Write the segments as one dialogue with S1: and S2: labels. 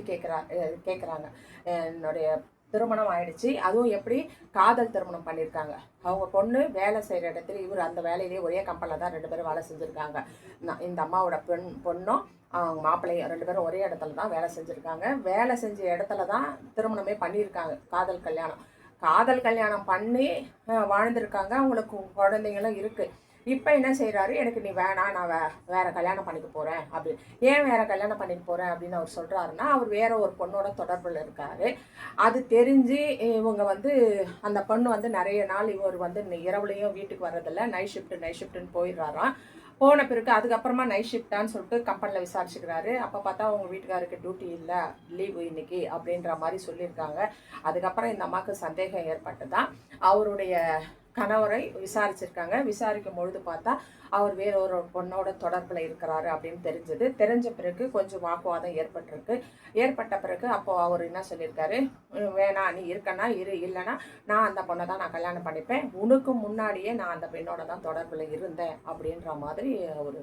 S1: கேட்குறாங்க. என்னுடைய திருமணம் ஆயிடுச்சு, அதுவும் எப்படி காதல் திருமணம் பண்ணியிருக்காங்க. அவங்க பொண்ணு வேலை செய்கிற இடத்துல இவர் அந்த வேலையிலேயே ஒரே கம்பெனியில் தான் 2 பேரும் வேலை செஞ்சுருக்காங்க. இந்த அம்மாவோட பொண்ணும் அவங்க மாப்பிள்ளையும் 2 பேரும் ஒரே இடத்துல தான் வேலை செஞ்சுருக்காங்க. வேலை செஞ்ச இடத்துல தான் திருமணமே பண்ணியிருக்காங்க. காதல் கல்யாணம் பண்ணி வாழ்ந்துருக்காங்க. அவங்களுக்கு குழந்தைங்களும் இருக்குது. இப்போ என்ன செய்கிறாரு, எனக்கு நீ வேணாம், நான் வேறு கல்யாணம் பண்ணிக்க போகிறேன் அப்படின்னு. ஏன் வேறு கல்யாணம் பண்ணிக்க போகிறேன் அப்படின்னு அவர் சொல்கிறாருன்னா, அவர் வேறு ஒரு பொண்ணோட தொடர்பில் இருக்கார். அது தெரிஞ்சு இவங்க அந்த பொண்ணு நிறைய நாள் இவர் இரவுலையும் வீட்டுக்கு வர்றதில்ல, நைட் ஷிஃப்ட்டுன்னு போயிடுறாராம். போன பிறகு அதுக்கப்புறமா நைட் ஷிஃப்டான்னு சொல்லிட்டு கம்பெனியில் விசாரிச்சுக்கிறாரு. அப்போ பார்த்தா அவங்க வீட்டுக்காருக்கு டியூட்டி இல்லை, லீவு இன்னைக்கு அப்படின்ற மாதிரி சொல்லியிருக்காங்க. அதுக்கப்புறம் இந்த அம்மாவுக்கு சந்தேகம் ஏற்பட்டு தான் அவருடைய கணவரை விசாரிச்சிருக்காங்க. விசாரிக்கும் பொழுது பார்த்தா அவர் வேற ஒரு பொண்ணோட தொடர்பில் இருக்கிறாரு அப்படின்னு தெரிஞ்ச பிறகு கொஞ்சம் வாக்குவாதம் ஏற்பட்ட பிறகு அப்போ அவர் என்ன சொல்லியிருக்காரு, வேணாம், நீ இருக்கன்னா இரு, இல்லைன்னா நான் அந்த பொண்ணை தான் நான் கல்யாணம் பண்ணிப்பேன், உனக்கு முன்னாடியே நான் அந்த பெண்ணோட தான் தொடர்பில் இருந்தேன் அப்படின்ற மாதிரி அவர்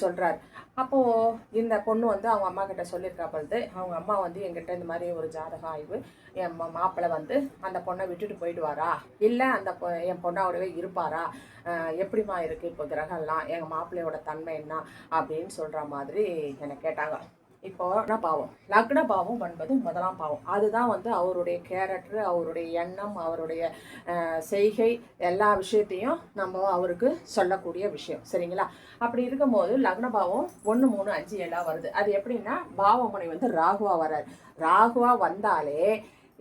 S1: சொல்கிறார். அப்போது இந்த பொண்ணு அவங்க அம்மா கிட்ட சொல்லியிருக்கா பொழுது, அவங்க அம்மா என்கிட்ட இந்த மாதிரி ஒரு ஜாதக ஆய்வு, என் மாப்பிள்ளை அந்த பொண்ணை விட்டுட்டு போயிடுவாரா, இல்லை என் பொண்ணாவோடவே இருப்பாரா, எப்படிமா இருக்குது இப்போ கிரகம்லாம், எங்கள் மாப்பிள்ளையோட தன்மை என்ன அப்படின்னு சொல்கிற மாதிரி என்னை கேட்டாங்க. இப்போ லக்ன பாவம் என்பது முதலாம் பாவம். அதுதான் அவருடைய கேரக்டர், அவருடைய எண்ணம், அவருடைய செய்கை, எல்லா விஷயத்தையும் நம்ம அவருக்கு சொல்லக்கூடிய விஷயம். சரிங்களா? அப்படி இருக்கும்போது லக்ன பாவம் 1, 3, 5, 7 வருது. அது எப்படின்னா பாவமுனை ராகுவா வர்றாரு. ராகுவா வந்தாலே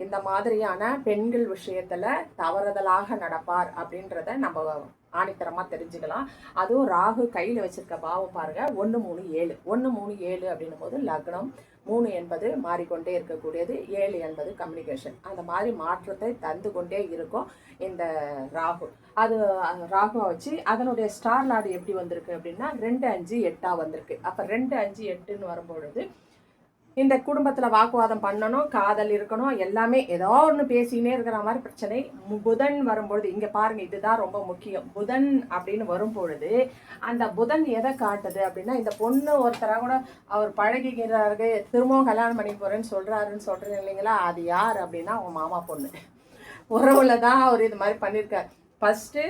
S1: இந்த மாதிரியான பெண்கள் விஷயத்துல தவறுதலாக நடப்பார் அப்படின்றத நம்ம ஆணித்தரமாக தெரிஞ்சுக்கலாம். அதுவும் ராகு கையில் வச்சிருக்க பாவம் பாருங்க, 1, 3, 7. 1, 3, 7 அப்படின்னும் போது லக்னம், 3 என்பது மாறிக்கொண்டே இருக்கக்கூடியது, 7 என்பது கம்யூனிகேஷன். அந்த மாதிரி மாற்றத்தை தந்து கொண்டே இருக்கும் இந்த ராகு. அது ராகுவை வச்சு அதனுடைய ஸ்டார் லார்டு எப்படி வந்திருக்கு அப்படின்னா 2, 5, 8 வந்திருக்கு. அப்போ 2, 5, 8ன்னு வரும்பொழுது இந்த குடும்பத்தில் வாக்குவாதம் பண்ணணும், காதல் இருக்கணும், எல்லாமே ஏதோ ஒன்று பேசிக்கினே இருக்கிற மாதிரி பிரச்சனை. புதன் வரும்பொழுது இங்கே பாருங்கள், இதுதான் ரொம்ப முக்கியம். புதன் அப்படின்னு வரும்பொழுது அந்த புதன் எதை காட்டுது அப்படின்னா, இந்த பொண்ணு ஒருத்தராக கூட அவர் பழகிக்கிறாரு, திரும்பவும் கல்யாணம் பண்ணி போகிறேன்னு சொல்கிறேன் இல்லைங்களா, அது யார் அப்படின்னா அவங்க மாமா பொண்ணு. உறவுல தான் அவர் இது மாதிரி பண்ணியிருக்கார். ஃபஸ்ட்டு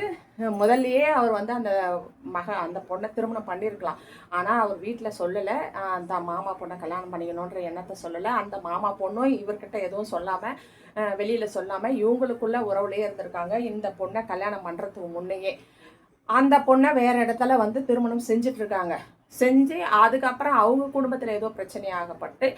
S1: முதல்லையே அவர் அந்த பொண்ணை திருமணம் பண்ணியிருக்கலாம். ஆனால் அவர் வீட்டில் சொல்லலை, அந்த மாமா பொண்ணை கல்யாணம் பண்ணிக்கணுன்ற எண்ணத்தை சொல்லலை. அந்த மாமா பொண்ணும் இவர்கிட்ட எதுவும் சொல்லாமல், வெளியில் சொல்லாமல் இவங்களுக்குள்ள உறவுலேயே இருந்திருக்காங்க. இந்த பொண்ணை கல்யாணம் பண்ணுறதுக்கு முன்னையே அந்த பொண்ணை வேறு இடத்துல திருமணம் செஞ்சிட்ருக்காங்க. செஞ்சு அதுக்கப்புறம் அவங்க குடும்பத்தில் ஏதோ பிரச்சனையாகப்பட்டு